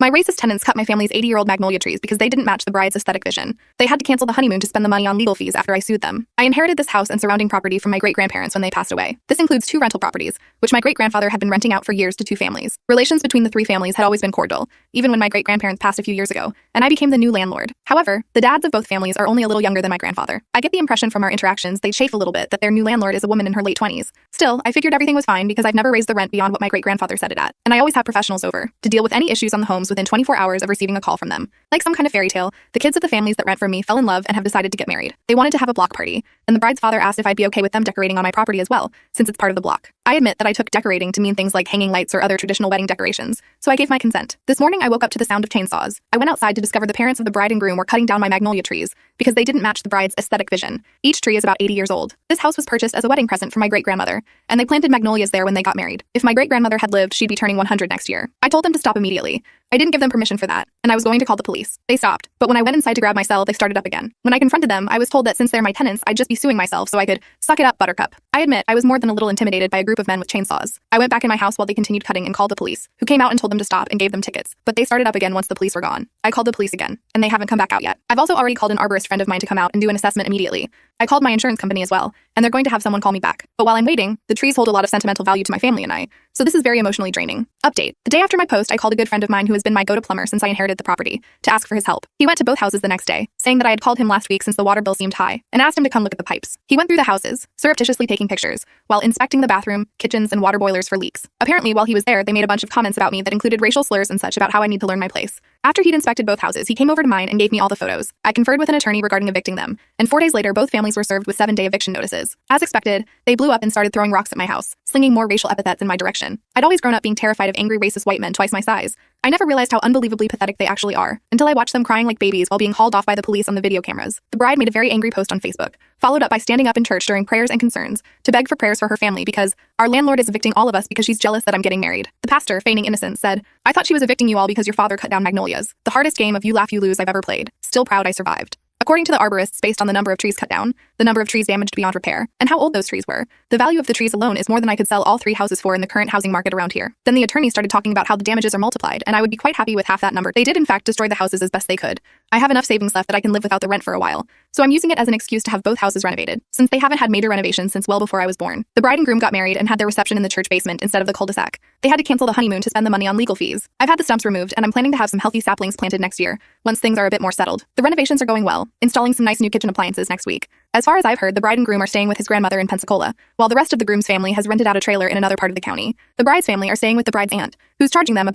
My racist tenants cut my family's 80-year-old magnolia trees because they didn't match the bride's aesthetic vision. They had to cancel the honeymoon to spend the money on legal fees after I sued them. I inherited this house and surrounding property from my great-grandparents when they passed away. This includes 2 rental properties, which my great-grandfather had been renting out for years to 2 families. Relations between the 3 families had always been cordial, even when my great-grandparents passed a few years ago, and I became the new landlord. However, the dads of both families are only a little younger than my grandfather. I get the impression from our interactions they chafe a little bit that their new landlord is a woman in her late 20s. Still, I figured everything was fine because I've never raised the rent beyond what my great-grandfather set it at, and I always have professionals over to deal with any issues on the homes within 24 hours of receiving a call from them. Like some kind of fairy tale, the kids of the families that rent from me fell in love and have decided to get married. They wanted to have a block party, and the bride's father asked if I'd be okay with them decorating on my property as well, since it's part of the block. I admit that I took decorating to mean things like hanging lights or other traditional wedding decorations, so I gave my consent. This morning I woke up to the sound of chainsaws. I went outside to discover the parents of the bride and groom were cutting down my magnolia trees because they didn't match the bride's aesthetic vision. Each tree is about 80 years old. This house was purchased as a wedding present for my great-grandmother, and they planted magnolias there when they got married. If my great-grandmother had lived, she'd be turning 100 next year. I told them to stop immediately. I didn't give them permission for that, and I was going to call the police. They stopped, but when I went inside to grab my cell, they started up again. When I confronted them, I was told that since they're my tenants, I'd just be suing myself so I could suck it up, buttercup. I admit I was more than a little intimidated by a group of men with chainsaws. I went back in my house while they continued cutting and called the police, who came out and told them to stop and gave them tickets, but they started up again once the police were gone. I called the police again, and they haven't come back out yet. I've also already called an arborist friend of mine to come out and do an assessment immediately. I called my insurance company as well, and they're going to have someone call me back. But while I'm waiting, the trees hold a lot of sentimental value to my family and I, so this is very emotionally draining. Update. The day after my post, I called a good friend of mine who has been my go-to plumber since I inherited the property, to ask for his help. He went to both houses the next day, saying that I had called him last week since the water bill seemed high, and asked him to come look at the pipes. He went through the houses, surreptitiously taking pictures, while inspecting the bathroom, kitchens, and water boilers for leaks. Apparently, while he was there, they made a bunch of comments about me that included racial slurs and such about how I need to learn my place. After he'd inspected both houses, he came over to mine and gave me all the photos. I conferred with an attorney regarding evicting them, and 4 days later, both families were served with 7-day eviction notices. As expected, they blew up and started throwing rocks at my house, slinging more racial epithets in my direction. I'd always grown up being terrified of angry racist white men twice my size. I never realized how unbelievably pathetic they actually are, until I watched them crying like babies while being hauled off by the police on the video cameras. The bride made a very angry post on Facebook, followed up by standing up in church during prayers and concerns, to beg for prayers for her family because our landlord is evicting all of us because she's jealous that I'm getting married. The pastor, feigning innocence, said, "I thought she was evicting you all because your father cut down magnolias. The hardest game of you laugh you lose I've ever played. Still proud I survived." According to the arborists, based on the number of trees cut down, the number of trees damaged beyond repair, and how old those trees were, the value of the trees alone is more than I could sell all 3 houses for in the current housing market around here. Then the attorney started talking about how the damages are multiplied, and I would be quite happy with half that number. They did in fact destroy the houses as best they could. I have enough savings left that I can live without the rent for a while, so I'm using it as an excuse to have both houses renovated, since they haven't had major renovations since well before I was born. The bride and groom got married and had their reception in the church basement instead of the cul-de-sac. They had to cancel the honeymoon to spend the money on legal fees. I've had the stumps removed, and I'm planning to have some healthy saplings planted next year, once things are a bit more settled. The renovations are going well, installing some nice new kitchen appliances next week. As far as I've heard, the bride and groom are staying with his grandmother in Pensacola, while the rest of the groom's family has rented out a trailer in another part of the county. The bride's family are staying with the bride's aunt, who's charging them